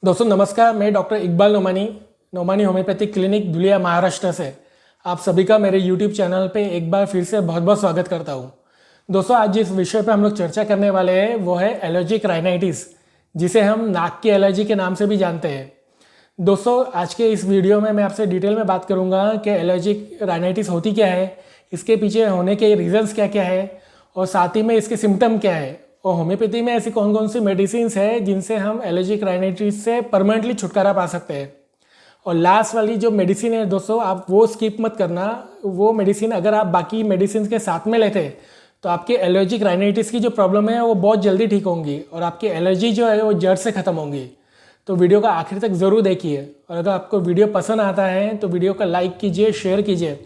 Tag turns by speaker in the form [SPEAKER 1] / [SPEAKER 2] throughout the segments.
[SPEAKER 1] दोस्तों नमस्कार, मैं doctor Iqbal Nomani homeopathic clinic Dhulia Maharashtra से आप सभी का मेरे यूट्यूब चैनल पे एक बार फिर से बहुत बहुत स्वागत करता हूँ। दोस्तों आज जिस विषय पे हम लोग चर्चा करने वाले हैं वो है एलर्जिक राइनाइटिस, जिसे हम नाक की एलर्जी के नाम से भी जानते हैं। दोस्तों आज के इस वीडियो में मैं आपसे डिटेल में बात करूँगा कि एलर्जिक राइनाइटिस होती क्या है, इसके पीछे होने के रीजंस क्या क्या है और साथ ही में इसके सिम्टम क्या है, और होम्योपैथी में ऐसी कौन कौन सी मेडिसिन है जिनसे हम एलर्जिक राइनाइटिस से परमानेंटली छुटकारा पा सकते हैं। और लास्ट वाली जो मेडिसिन है दोस्तों, आप वो स्किप मत करना। वो मेडिसिन अगर आप बाकी मेडिसिन के साथ में लेते हैं तो आपके एलर्जिक राइनाइटिस की जो प्रॉब्लम है वो बहुत जल्दी ठीक होंगी और आपकी एलर्जी जो है वो जड़ से ख़त्म होंगी। तो वीडियो का आखिर तक ज़रूर देखिए, और अगर आपको वीडियो पसंद आता है तो वीडियो का लाइक कीजिए, शेयर कीजिए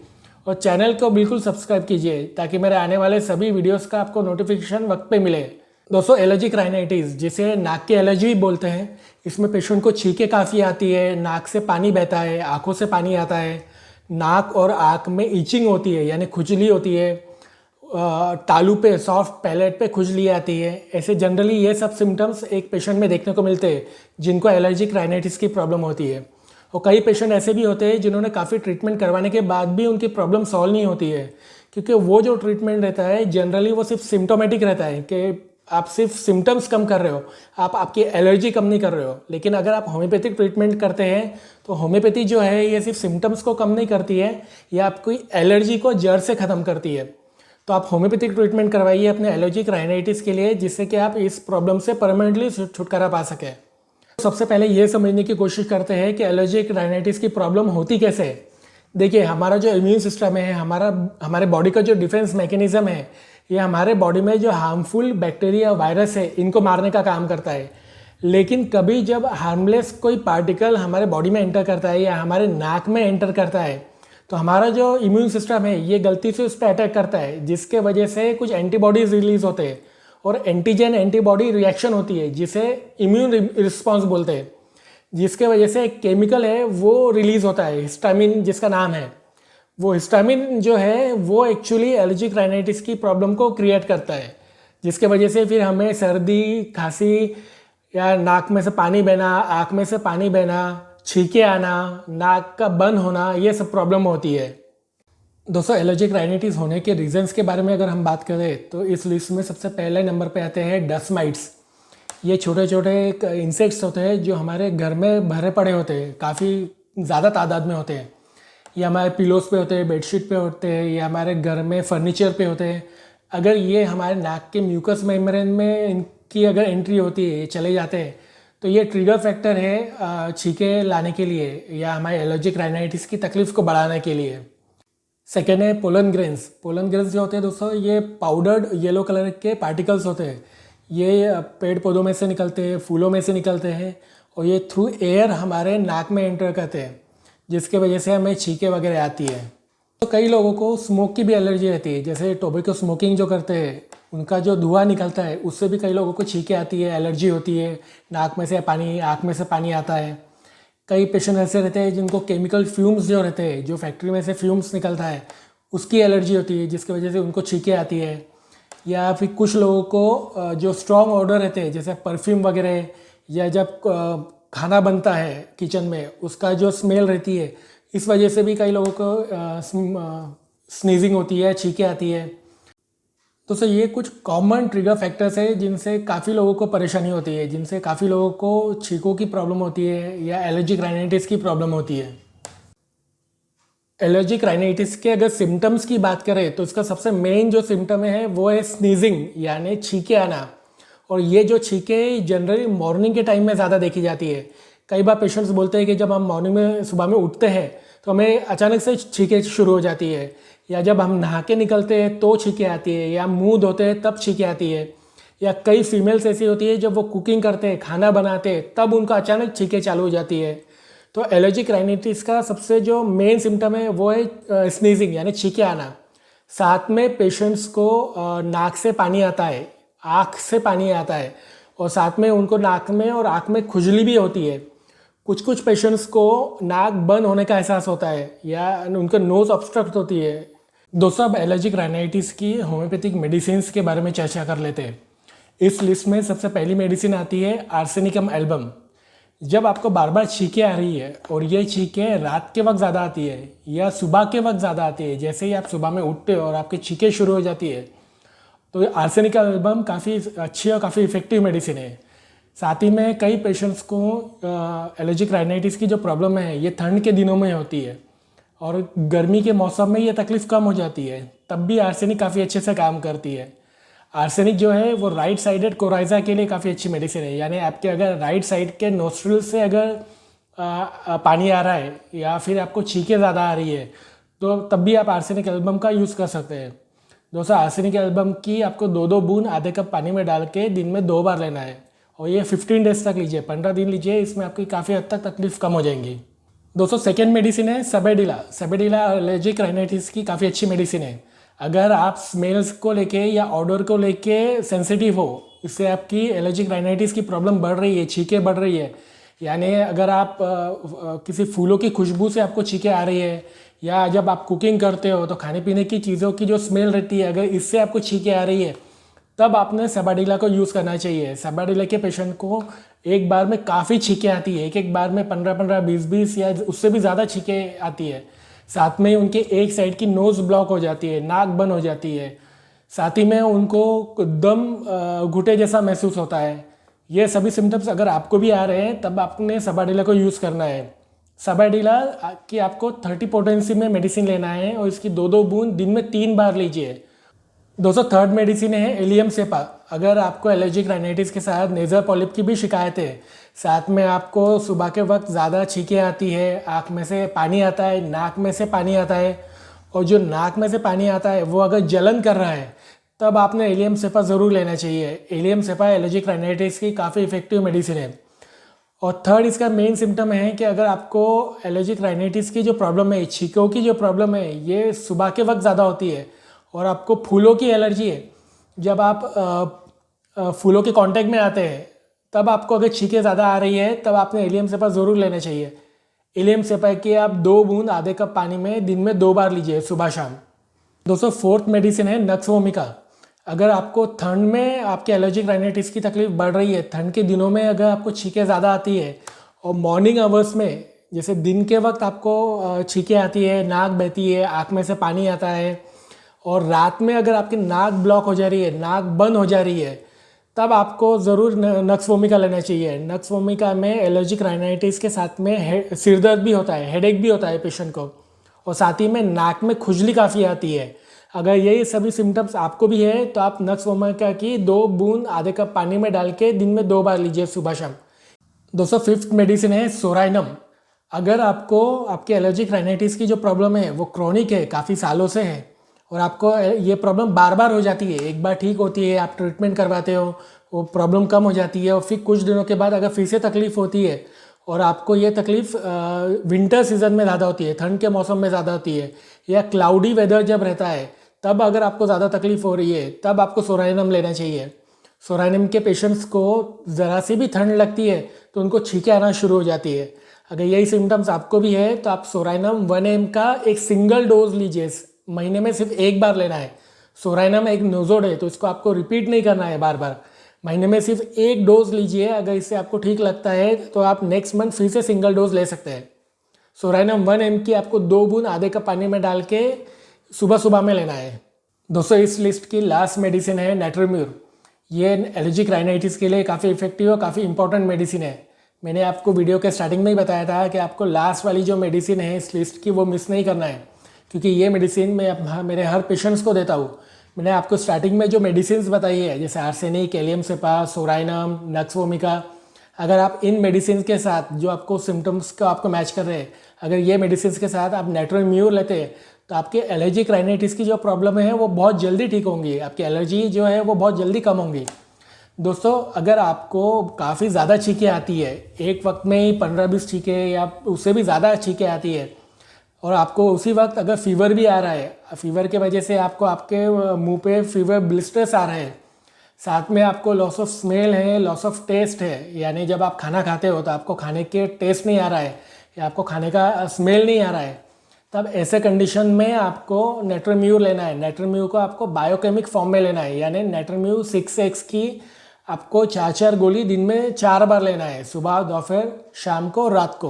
[SPEAKER 1] और चैनल को बिल्कुल सब्सक्राइब कीजिए ताकि मेरे आने वाले सभी वीडियोस का आपको नोटिफिकेशन वक्त पे मिले। दोस्तों एलर्जिक राइनाइटिस, जिसे नाक की एलर्जी भी बोलते हैं, इसमें पेशेंट को छींकें काफ़ी आती है, नाक से पानी बहता है, आँखों से पानी आता है, नाक और आँख में इचिंग होती है यानी खुजली होती है, तालू पे सॉफ्ट पैलेट पे खुजली आती है। ऐसे जनरली ये सब सिम्टम्स एक पेशेंट में देखने को मिलते हैं जिनको एलर्जिक राइनाइटिस की प्रॉब्लम होती है। और कई पेशेंट ऐसे भी होते हैं जिन्होंने काफ़ी ट्रीटमेंट करवाने के बाद भी उनकी प्रॉब्लम सॉल्व नहीं होती है, क्योंकि वो जो ट्रीटमेंट रहता है जनरली वो सिर्फ सिम्टोमेटिक रहता है कि आप सिर्फ सिम्टम्स कम कर रहे हो, आप आपकी एलर्जी कम नहीं कर रहे हो। लेकिन अगर आप होम्योपैथिक ट्रीटमेंट करते हैं तो होम्योपैथी जो है ये सिर्फ सिम्टम्स को कम नहीं करती है, ये आपकी एलर्जी को जड़ से ख़त्म करती है। तो आप होम्योपैथिक ट्रीटमेंट करवाइए अपने एलर्जिक राइनाइटिस के लिए, जिससे कि आप इस प्रॉब्लम से परमानेंटली छुटकारा पा सकें। सबसे पहले ये समझने की कोशिश करते हैं कि एलर्जिक राइनाइटिस की प्रॉब्लम होती कैसे है। देखिए, हमारा जो इम्यून सिस्टम है, हमारे बॉडी का जो डिफेंस मैकेनिज्म है, ये हमारे बॉडी में जो हार्मफुल बैक्टीरिया वायरस है इनको मारने का काम करता है। लेकिन कभी जब हार्मलेस कोई पार्टिकल हमारे बॉडी में एंटर करता है या हमारे नाक में एंटर करता है तो हमारा जो इम्यून सिस्टम है ये गलती से उस पर अटैक करता है, जिसके वजह से कुछ एंटीबॉडीज रिलीज होते हैं और एंटीजन एंटीबॉडी रिएक्शन होती है जिसे इम्यून रिस्पॉन्स बोलते हैं, जिसके वजह से एक केमिकल है वो रिलीज होता है, हिस्टामिन जिसका नाम है। वो हिस्टामिन जो है वो एक्चुअली एलर्जिक राइनाइटिस की प्रॉब्लम को क्रिएट करता है, जिसके वजह से फिर हमें सर्दी, खांसी या नाक में से पानी बहना, आँख में से पानी बहना, छींके आना, नाक का बंद होना, ये सब प्रॉब्लम होती है। दोस्तों एलर्जिक राइनाइटिस होने के रीजंस के बारे में अगर हम बात करें तो इस लिस्ट में सबसे पहले नंबर पे आते हैं डस्ट माइट्स। ये छोटे छोटे इंसेक्ट्स होते हैं जो हमारे घर में भरे पड़े होते हैं, काफ़ी ज़्यादा तादाद में होते हैं। ये हमारे पिलोस पे होते हैं, बेडशीट पे होते हैं, या हमारे घर में फर्नीचर पे होते हैं। अगर ये हमारे नाक के म्यूकस मेम्ब्रेन में इनकी अगर एंट्री होती है, ये चले जाते हैं, तो ये ट्रिगर फैक्टर है छींके लाने के लिए या हमारे एलर्जिक राइनाइटिस की तकलीफ को बढ़ाने के लिए। सेकेंड है पोलन ग्रेन्स। पोलन ग्रेन्स जो होते हैं दोस्तों, ये पाउडर्ड येलो कलर के पार्टिकल्स होते हैं। ये पेड़ पौधों में से निकलते हैं, फूलों में से निकलते हैं और ये थ्रू एयर हमारे नाक में एंटर करते हैं, जिसके वजह से हमें छींके वगैरह आती है। तो कई लोगों को स्मोक की भी एलर्जी रहती है, जैसे टोबैको स्मोकिंग जो करते हैं उनका जो धुआं निकलता है उससे भी कई लोगों को छींके आती है, एलर्जी होती है, नाक में से पानी, आँख में से पानी आता है। कई पेशेंट ऐसे रहते हैं जिनको केमिकल फ्यूम्स जो रहते हैं, जो फैक्ट्री में से फ्यूम्स निकलता है, उसकी एलर्जी होती है, जिसकी वजह से उनको छींके आती है। या फिर कुछ लोगों को जो स्ट्रॉन्ग ऑडर रहते हैं जैसे परफ्यूम वगैरह, या जब खाना बनता है किचन में उसका जो स्मेल रहती है, इस वजह से भी कई लोगों को स्नीजिंग होती है, छींके आती है। तो सर ये कुछ कॉमन ट्रिगर फैक्टर्स है जिनसे काफ़ी लोगों को परेशानी होती है, जिनसे काफ़ी लोगों को छींकों की प्रॉब्लम होती है या एलर्जिक राइनाइटिस की प्रॉब्लम होती है। एलर्जिक राइनाइटिस के अगर सिम्टम्स की बात करें तो इसका सबसे मेन जो सिम्टम है वो है स्नीजिंग यानी छींके आना। और ये जो छींके जनरली मॉर्निंग के टाइम में ज़्यादा देखी जाती है। कई बार पेशेंट्स बोलते हैं कि जब हम मॉर्निंग में सुबह में उठते हैं तो हमें अचानक से छींके शुरू हो जाती है, या जब हम नहा के निकलते हैं तो छींके आती है, या मुंह धोते हैं तब छींके आती है, या कई फीमेल्स ऐसी होती है जब वो कुकिंग करते हैं, खाना बनाते हैं, तब उनको अचानक छींके चालू हो जाती है। तो एलर्जिक राइनाइटिस का सबसे जो मेन सिम्टम है वो है स्नीजिंग यानी छींके आना। साथ में पेशेंट्स को नाक से पानी आता है, आँख से पानी आता है, और साथ में उनको नाक में और आँख में खुजली भी होती है। कुछ पेशेंट्स को नाक बंद होने का एहसास होता है या उनके नोज़ ऑब्स्ट्रक्ट होती है। दोस्तों अब एलर्जिक राइनाइटिस की होम्योपैथिक मेडिसिन के बारे में चर्चा कर लेते हैं। इस लिस्ट में सबसे पहली मेडिसिन आती है आर्सेनिकम एल्बम। जब आपको बार बार छींकें आ रही है और ये छींकें रात के वक्त ज़्यादा आती है या सुबह के वक्त ज़्यादा आती है, जैसे ही आप सुबह में उठते हो और आपकी छींकें शुरू हो जाती है, तो आर्सेनिक एल्बम काफ़ी अच्छी और काफ़ी इफेक्टिव मेडिसिन है। साथ ही में कई पेशेंट्स को एलर्जिक राइनाइटिस की जो प्रॉब्लम है ये ठंड के दिनों में होती है और गर्मी के मौसम में ये तकलीफ़ कम हो जाती है, तब भी आर्सेनिक काफ़ी अच्छे से काम करती है। आर्सेनिक जो है वो राइट साइडेड कोराइजा के लिए काफ़ी अच्छी मेडिसिन है, यानी आपके अगर राइट साइड के नोस्ट्रिल से अगर पानी आ रहा है या फिर आपको छींकें ज़्यादा आ रही है तो तब भी आप आर्सेनिक एल्बम का यूज़ कर सकते हैं। दोस्तों, आर्सेनिक एल्बम की आपको 2-2 बूंद आधे कप पानी में डाल के दिन में 2 बार लेना है और ये 15 डेज तक लीजिए, 15 दिन लीजिए, इसमें आपकी काफ़ी हद तक तकलीफ कम हो जाएंगी। दोस्तों, सेकेंड मेडिसिन है सबेडिला। सबेडिला एलर्जिक राइनाइटिस की काफ़ी अच्छी मेडिसिन है। अगर आप स्मेल्स को लेके या ऑडर को लेके सेंसिटिव हो, इससे आपकी एलर्जिक राइनाइटिस की प्रॉब्लम बढ़ रही है, छींकें बढ़ रही है, यानी अगर आप किसी फूलों की खुशबू से आपको छींकें आ रही है या जब आप कुकिंग करते हो तो खाने पीने की चीज़ों की जो स्मेल रहती है, अगर इससे आपको छींकें आ रही है तब आपने सबेडिला को यूज़ करना चाहिए। सबेडिला के पेशेंट को एक बार में काफ़ी छींकें आती है, एक बार में 15-15, 20-20 या उससे भी ज़्यादा छींकें आती है। साथ में उनके एक साइड की नोज़ ब्लॉक हो जाती है, नाक बंद हो जाती है, साथ ही में उनको दम घुटे जैसा महसूस होता है। ये सभी सिम्टम्स अगर आपको भी आ रहे हैं तब आपने सबेडिला को यूज़ करना है। सबेडिला की आपको 30 पोटेंसी में मेडिसिन लेना है और इसकी 2-2 बूंद दिन में 3 बार लीजिए। दोस्तों, थर्ड मेडिसिन है एलियम सेपा। अगर आपको एलर्जिक राइनाइटिस के साथ नेज़ल पॉलिप की भी शिकायत है, साथ में आपको सुबह के वक्त ज़्यादा छींकें आती है, आँख में से पानी आता है, नाक में से पानी आता है और जो नाक में से पानी आता है वो अगर जलन कर रहा है तब आपने एलियम सेपा ज़रूर लेना चाहिए। एलियम सेपा एलर्जिक राइनाइटिस की काफ़ी इफेक्टिव मेडिसिन है। और थर्ड इसका मेन सिम्टम है कि अगर आपको एलर्जिक राइनाइटिस की जो प्रॉब्लम है, छींकों की जो प्रॉब्लम है, ये सुबह के वक्त ज़्यादा होती है और आपको फूलों की एलर्जी है, जब आप फूलों के कांटेक्ट में आते हैं तब आपको अगर छींकें ज़्यादा आ रही है तब आपने एलियम सेपा ज़रूर लेना चाहिए। एलियम सेपा की आप 2 बूंद आधे कप पानी में दिन में 2 बार लीजिए, सुबह शाम। दोस्तों, फोर्थ मेडिसिन है नक्स वोमिका। अगर आपको ठंड में आपके एलर्जिक राइनाइटिस की तकलीफ बढ़ रही है, ठंड के दिनों में अगर आपको छींकें ज़्यादा आती है और मॉर्निंग आवर्स में जैसे दिन के वक्त आपको छींकें आती है, नाक बहती है, आँख में से पानी आता है और रात में अगर आपकी नाक ब्लॉक हो जा रही है, नाक बंद हो जा रही है, तब आपको ज़रूर नक्स वोमिका लेना चाहिए। नक्स वोमिका में एलर्जिक राइनाइटिस के साथ में सिर दर्द भी होता है, हेडेक भी होता है पेशेंट को और साथ ही में नाक में खुजली काफ़ी आती है। अगर यही सभी सिम्टम्स आपको भी है तो आप नक्स वोमिका की 2 बूंद आधे कप पानी में डाल के दिन में 2 बार लीजिए, सुबह शाम। दोस्तों, फिफ्थ मेडिसिन है सोराइनम। अगर आपको आपके एलर्जिक राइनाइटिस की जो प्रॉब्लम है वो क्रॉनिक है, काफ़ी सालों से है और आपको ये प्रॉब्लम बार बार हो जाती है, एक बार ठीक होती है, आप ट्रीटमेंट करवाते हो, वो प्रॉब्लम कम हो जाती है और फिर कुछ दिनों के बाद अगर फिर से तकलीफ़ होती है और आपको ये तकलीफ़ विंटर सीजन में ज़्यादा होती है, ठंड के मौसम में ज़्यादा होती है या क्लाउडी वेदर जब रहता है तब अगर आपको ज़्यादा तकलीफ़ हो रही है तब आपको सोराइनम लेना चाहिए। सोराइनम के पेशेंट्स को ज़रा सी भी ठंड लगती है तो उनको छींकें आना शुरू हो जाती है। अगर यही सिम्टम्स आपको भी है तो आप सोराइनम 1 ml का एक सिंगल डोज लीजिए, महीने में सिर्फ एक बार लेना है। सोराइनम एक नोजोड है तो इसको आपको रिपीट नहीं करना है बार बार, महीने में सिर्फ एक डोज लीजिए। अगर इससे आपको ठीक लगता है तो आप नेक्स्ट मंथ फिर से सिंगल डोज ले सकते हैं। सोराइनम 1 ml की आपको 2 बूंद आधे कप पानी में डाल के सुबह सुबह में लेना है। दोस्तों, इस लिस्ट की लास्ट मेडिसिन है नेट्रोम्यूर। ये एलर्जिक राइनाइटिस के लिए काफ़ी इफेक्टिव और काफ़ी इंपॉर्टेंट मेडिसिन है। मैंने आपको वीडियो के स्टार्टिंग में ही बताया था कि आपको लास्ट वाली जो मेडिसिन है इस लिस्ट की वो मिस नहीं करना है, क्योंकि ये मेडिसिन मैं मेरे हर पेशेंट्स को देता हूँ। मैंने आपको स्टार्टिंग में जो मेडिसिन बताई है जैसे arsenic, allium cepa, psorinum, nux vomica, अगर आप इन मेडिसिन के साथ जो आपको सिम्टम्स को आपको मैच कर रहे हैं, अगर ये मेडिसिन के साथ आप नेट्रोम्यूर लेते हैं तो आपके एलर्जिक राइनाइटिस की जो प्रॉब्लम है वो बहुत जल्दी ठीक होंगी, आपकी एलर्जी जो है वो बहुत जल्दी कम होंगी। दोस्तों, अगर आपको काफ़ी ज़्यादा छींकें आती है, एक वक्त में ही 15-20 छींकें या उससे भी ज़्यादा छींकें आती है और आपको उसी वक्त अगर फीवर भी आ रहा है, फीवर के वजह से आपको आपके मुंह पे फीवर ब्लिस्टर्स आ रहे हैं, साथ में आपको लॉस ऑफ स्मेल है, लॉस ऑफ टेस्ट है, यानी जब आप खाना खाते हो तो आपको खाने के टेस्ट नहीं आ रहा है या आपको खाने का स्मेल नहीं आ रहा है, तब ऐसे कंडीशन में आपको नेट्रोम्यूर लेना है। नेट्रोम्यूर को आपको बायोकेमिक फॉर्म में लेना है, यानी नेट्रोम्यूर 6X की आपको 4 गोली दिन में 4 बार लेना है, सुबह, दोपहर, शाम को, रात को।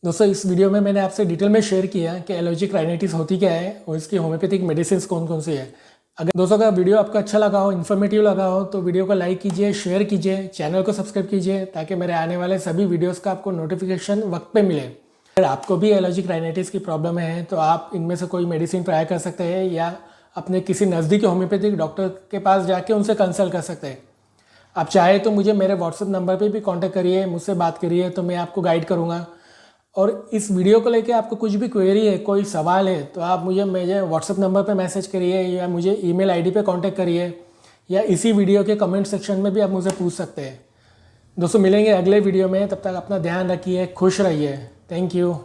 [SPEAKER 1] दोस्तों इस वीडियो में मैंने आपसे डिटेल में शेयर किया कि एलर्जिक राइनाइटिस होती क्या है और इसकी होम्योपैथिक मेडिसिन कौन कौन सी है। अगर दोस्तों का वीडियो आपको अच्छा लगा हो, इन्फॉर्मेटिव लगा हो, तो वीडियो को लाइक कीजिए, शेयर कीजिए, चैनल को सब्सक्राइब कीजिए ताकि मेरे आने वाले सभी वीडियोस का आपको नोटिफिकेशन वक्त पे मिले। अगर आपको भी एलर्जिक राइनाइटिस की प्रॉब्लम है तो आप इनमें से कोई मेडिसिन ट्राई कर सकते हैं या अपने किसी नज़दीकी होम्योपैथिक डॉक्टर के पास जाके उनसे कंसल्ट कर सकते हैं। आप चाहे तो मुझे मेरे व्हाट्सएप नंबर पे भी कांटेक्ट करिए, मुझसे बात करिए, तो मैं आपको गाइड करूँगा। और इस वीडियो को लेके आपको कुछ भी क्वेरी है, कोई सवाल है, तो आप मुझे मेरे व्हाट्सएप नंबर पे मैसेज करिए या मुझे ईमेल आईडी पे कांटेक्ट करिए या इसी वीडियो के कमेंट सेक्शन में भी आप मुझसे पूछ सकते हैं। दोस्तों मिलेंगे अगले वीडियो में, तब तक अपना ध्यान रखिए, खुश रहिए। Thank you.